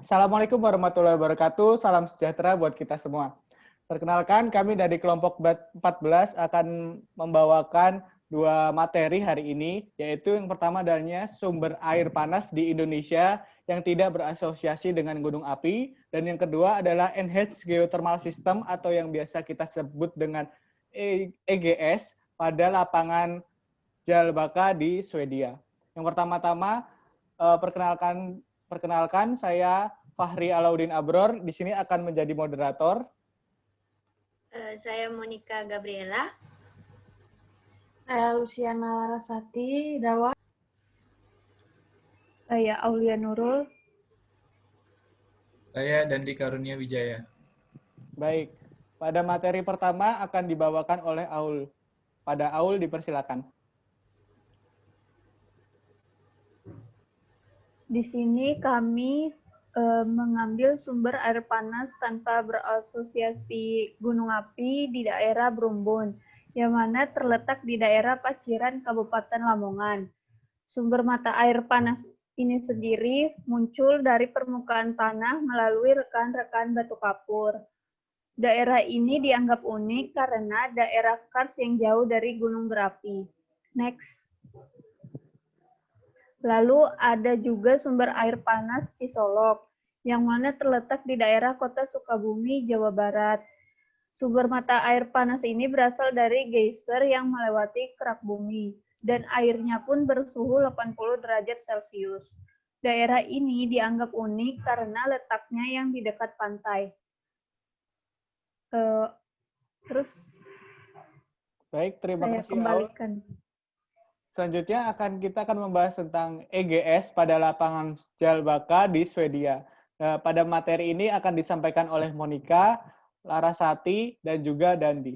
Assalamualaikum warahmatullahi wabarakatuh. Salam sejahtera buat kita semua. Perkenalkan, kami dari kelompok 14 akan membawakan dua materi hari ini, yaitu yang pertama adalah sumber air panas di Indonesia yang tidak berasosiasi dengan gunung api, dan yang kedua adalah Enhanced Geothermal System atau yang biasa kita sebut dengan EGS pada lapangan Jalbaka di Swedia. Yang pertama-tama, perkenalkan saya Fahri Alauddin Abror, di sini akan menjadi moderator. Saya Monica Gabriela. Saya Luciana Larasati Dawa. Saya Aulia Nurul. Saya Dandi Karunia Wijaya. Baik, pada materi pertama akan dibawakan oleh Aul. Pada Aul dipersilakan. Di sini kami mengambil sumber air panas tanpa berasosiasi gunung api di daerah Brumbun, yang mana terletak di daerah Paciran, Kabupaten Lamongan. Sumber mata air panas ini sendiri muncul dari permukaan tanah melalui rekan-rekan batu kapur. Daerah ini dianggap unik karena daerah kars yang jauh dari gunung berapi. Next. Lalu ada juga sumber air panas Cisolok, yang mana terletak di daerah kota Sukabumi, Jawa Barat. Sumber mata air panas ini berasal dari geyser yang melewati kerak bumi, dan airnya pun bersuhu 80 derajat Celcius. Daerah ini dianggap unik karena letaknya yang di dekat pantai. Terus, baik, terima saya kasih, kembalikan. Selanjutnya kita akan membahas tentang EGS pada lapangan Jalbaka di Swedia. Pada materi ini akan disampaikan oleh Monica, Larasati, dan juga Dandi.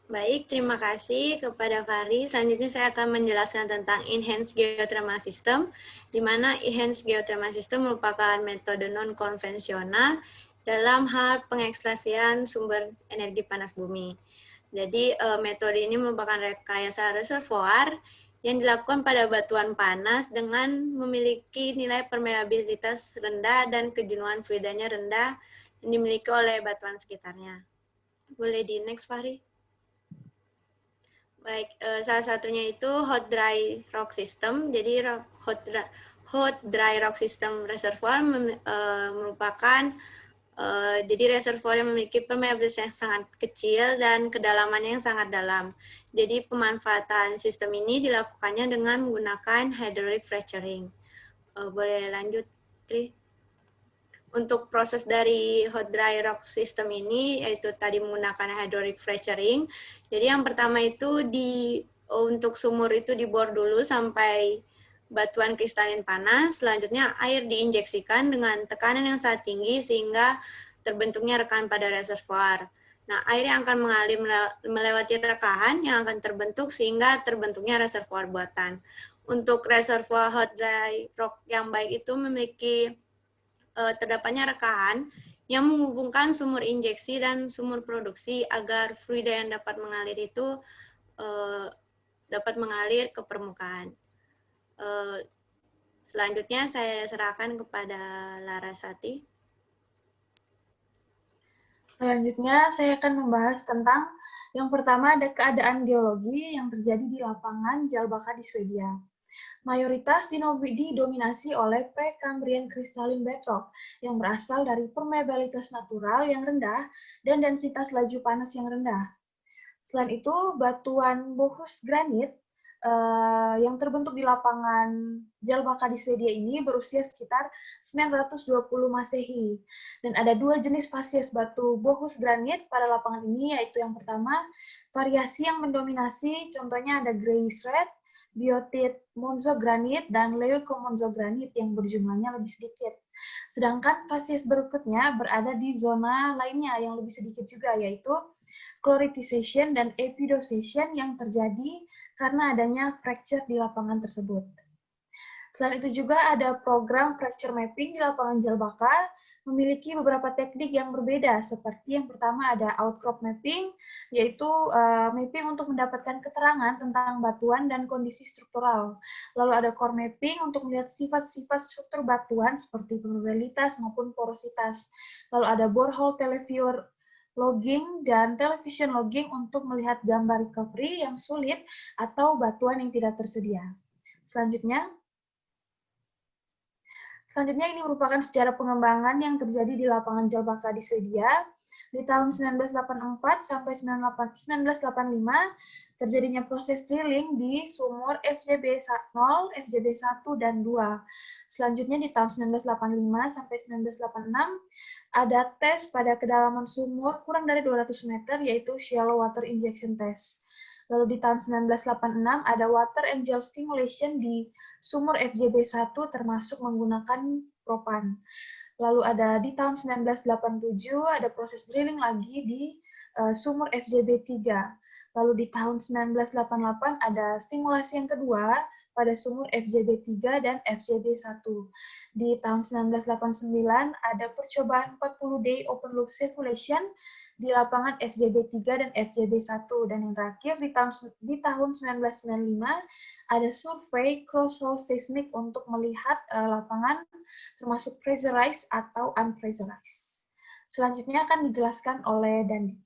Baik, terima kasih kepada Fahri. Selanjutnya saya akan menjelaskan tentang Enhanced Geothermal System, di mana Enhanced Geothermal System merupakan metode non-konvensional dalam hal pengekstraksian sumber energi panas bumi. Jadi, metode ini merupakan rekayasa reservoir yang dilakukan pada batuan panas dengan memiliki nilai permeabilitas rendah dan kejenuhan fluidanya rendah yang dimiliki oleh batuan sekitarnya. Boleh di next, Fahri? Baik, salah satunya itu hot dry rock system. Jadi hot dry rock system reservoir merupakan jadi reservoir yang memiliki permeabilitas yang sangat kecil dan kedalamannya yang sangat dalam. Jadi pemanfaatan sistem ini dilakukannya dengan menggunakan hydraulic fracturing. Boleh lanjut, Tri? Untuk proses dari hot dry rock system ini, yaitu tadi menggunakan hydraulic fracturing. Jadi yang pertama itu untuk sumur itu dibor dulu sampai batuan kristalin panas, selanjutnya air diinjeksikan dengan tekanan yang sangat tinggi sehingga terbentuknya rekahan pada reservoir. Nah, air yang akan mengalir melewati rekahan yang akan terbentuk sehingga terbentuknya reservoir buatan. Untuk reservoir hot dry rock yang baik itu memiliki terdapatnya rekahan yang menghubungkan sumur injeksi dan sumur produksi agar fluida yang dapat mengalir itu dapat mengalir ke permukaan. Selanjutnya saya serahkan kepada Larasati. Selanjutnya saya akan membahas tentang yang pertama ada keadaan geologi yang terjadi di lapangan Jalbaka di Swedia. Mayoritas didominasi oleh Precambrian crystalline bedrock yang berasal dari permeabilitas natural yang rendah dan densitas laju panas yang rendah. Selain itu, batuan Bohus granit yang terbentuk di lapangan Jalbaka di Swedia ini berusia sekitar 920 Masehi. Dan ada dua jenis spesies batu Bohus granit pada lapangan ini, yaitu yang pertama, variasi yang mendominasi, contohnya ada Grace Red, Biotit Monzo granit, dan Leuco Monzo granit yang berjumlahnya lebih sedikit. Sedangkan spesies berikutnya berada di zona lainnya yang lebih sedikit juga, yaitu chloritization dan epidosation yang terjadi karena adanya fracture di lapangan tersebut. Selain itu juga ada program fracture mapping di lapangan Jalbaka, memiliki beberapa teknik yang berbeda, seperti yang pertama ada outcrop mapping, yaitu mapping untuk mendapatkan keterangan tentang batuan dan kondisi struktural. Lalu ada core mapping untuk melihat sifat-sifat struktur batuan seperti permeabilitas maupun porositas. Lalu ada borehole televiewer logging dan television logging untuk melihat gambar recovery yang sulit atau batuan yang tidak tersedia. Selanjutnya ini merupakan sejarah pengembangan yang terjadi di lapangan Jalbaka di Swedia. Di tahun 1984 sampai 1985, terjadinya proses drilling di sumur FJB 0, FJB 1, dan 2. Selanjutnya di tahun 1985 sampai 1986, ada tes pada kedalaman sumur kurang dari 200 meter, yaitu shallow water injection test. Lalu di tahun 1986 ada water angel stimulation di sumur FJB 1 termasuk menggunakan propan. Lalu ada di tahun 1987 ada proses drilling lagi di sumur FJB 3. Lalu di tahun 1988 ada stimulasi yang kedua pada sumur FJB 3 dan FJB 1. Di tahun 1989 ada percobaan 40 day open loop circulation di lapangan FJB 3 dan FJB 1. Dan yang terakhir, di tahun 1995, ada survei cross-hole seismic untuk melihat lapangan termasuk pressurized atau unpressurized. Selanjutnya akan dijelaskan oleh Dandi.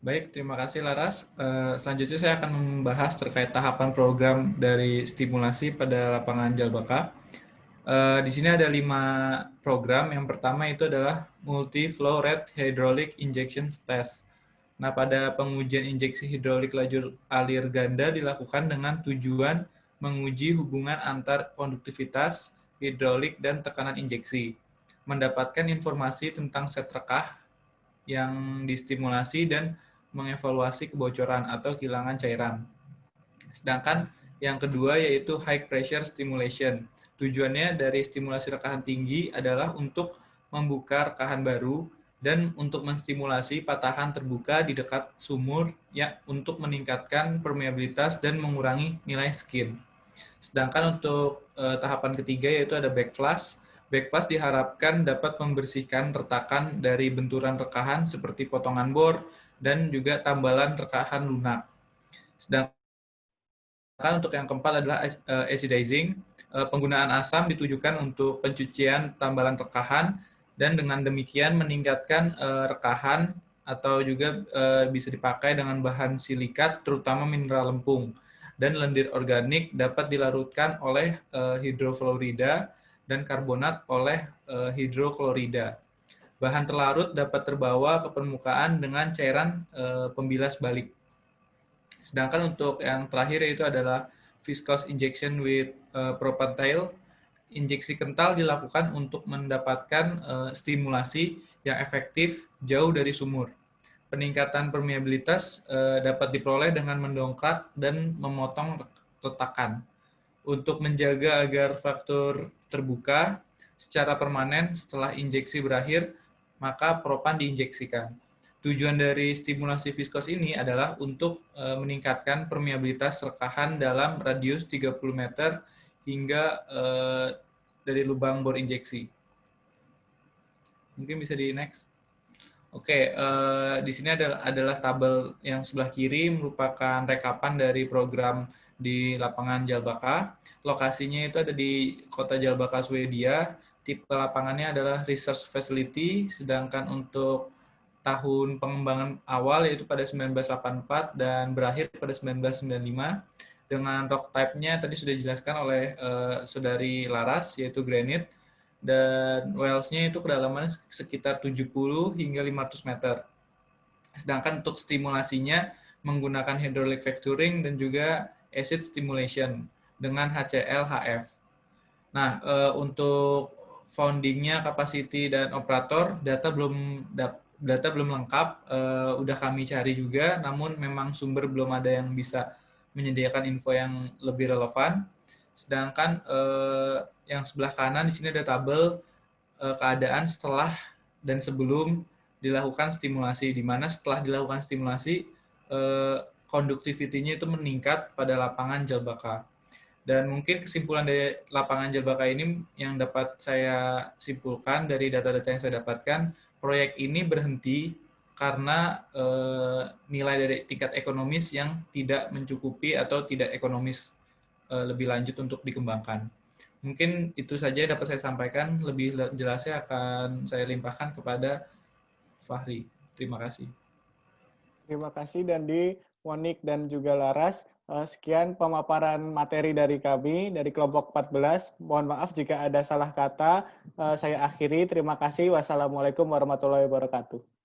Baik, terima kasih Laras. Selanjutnya saya akan membahas terkait tahapan program dari stimulasi pada lapangan Jalbaka. Di sini ada 5 program. Yang pertama itu adalah Multi-Flow Rate Hydraulic Injection Test. Nah, pada pengujian injeksi hidrolik lajur alir ganda dilakukan dengan tujuan menguji hubungan antar konduktivitas, hidrolik, dan tekanan injeksi. Mendapatkan informasi tentang set rekah yang distimulasi dan mengevaluasi kebocoran atau kehilangan cairan. Sedangkan yang kedua yaitu High Pressure Stimulation. Tujuannya dari stimulasi rekahan tinggi adalah untuk membuka rekahan baru dan untuk menstimulasi patahan terbuka di dekat sumur yang untuk meningkatkan permeabilitas dan mengurangi nilai skin. Sedangkan untuk tahapan ketiga yaitu ada backflush. Backflush diharapkan dapat membersihkan retakan dari benturan rekahan seperti potongan bor dan juga tambalan rekahan lunak. Sedangkan untuk yang keempat adalah acidizing. Penggunaan asam ditujukan untuk pencucian tambalan rekahan dan dengan demikian meningkatkan rekahan atau juga bisa dipakai dengan bahan silikat terutama mineral lempung dan lendir organik dapat dilarutkan oleh hidrofluorida dan karbonat oleh hidroklorida. Bahan terlarut dapat terbawa ke permukaan dengan cairan pembilas balik. Sedangkan untuk yang terakhir yaitu adalah viscous injection with propantyl. Injeksi kental dilakukan untuk mendapatkan stimulasi yang efektif jauh dari sumur. Peningkatan permeabilitas dapat diperoleh dengan mendongkrak dan memotong retakan. Untuk menjaga agar faktor terbuka secara permanen setelah injeksi berakhir, maka propan diinjeksikan. Tujuan dari stimulasi viskos ini adalah untuk meningkatkan permeabilitas rekahan dalam radius 30 meter hingga dari lubang bor injeksi. Mungkin bisa di next. Oke, di sini adalah tabel yang sebelah kiri merupakan rekapan dari program di lapangan Jalbaka. Lokasinya itu ada di kota Jalbaka, Swedia. Tipe lapangannya adalah Research Facility, sedangkan untuk tahun pengembangan awal yaitu pada 1984 dan berakhir pada 1995. Dengan rock type-nya tadi sudah dijelaskan oleh saudari Laras, yaitu granite, dan wells-nya itu kedalaman sekitar 70 hingga 500 meter. Sedangkan untuk stimulasinya menggunakan hydraulic fracturing dan juga acid stimulation dengan HCl/HF. Nah, untuk founding-nya, capacity, dan operator, data belum lengkap, udah kami cari juga, namun memang sumber belum ada yang bisa menyediakan info yang lebih relevan. Sedangkan yang sebelah kanan di sini ada tabel keadaan setelah dan sebelum dilakukan stimulasi, di mana setelah dilakukan stimulasi conductivity-nya itu meningkat pada lapangan Jalbaka. Dan mungkin kesimpulan dari lapangan Jalbaka ini yang dapat saya simpulkan dari data-data yang saya dapatkan, proyek ini berhenti karena nilai dari tingkat ekonomis yang tidak mencukupi atau tidak ekonomis lebih lanjut untuk dikembangkan. Mungkin itu saja dapat saya sampaikan, lebih jelasnya akan saya limpahkan kepada Fahri. Terima kasih. Terima kasih Dandi, Monik, dan juga Laras. Sekian pemaparan materi dari kami, dari kelompok 14. Mohon maaf jika ada salah kata. Saya akhiri. Terima kasih. Wassalamualaikum warahmatullahi wabarakatuh.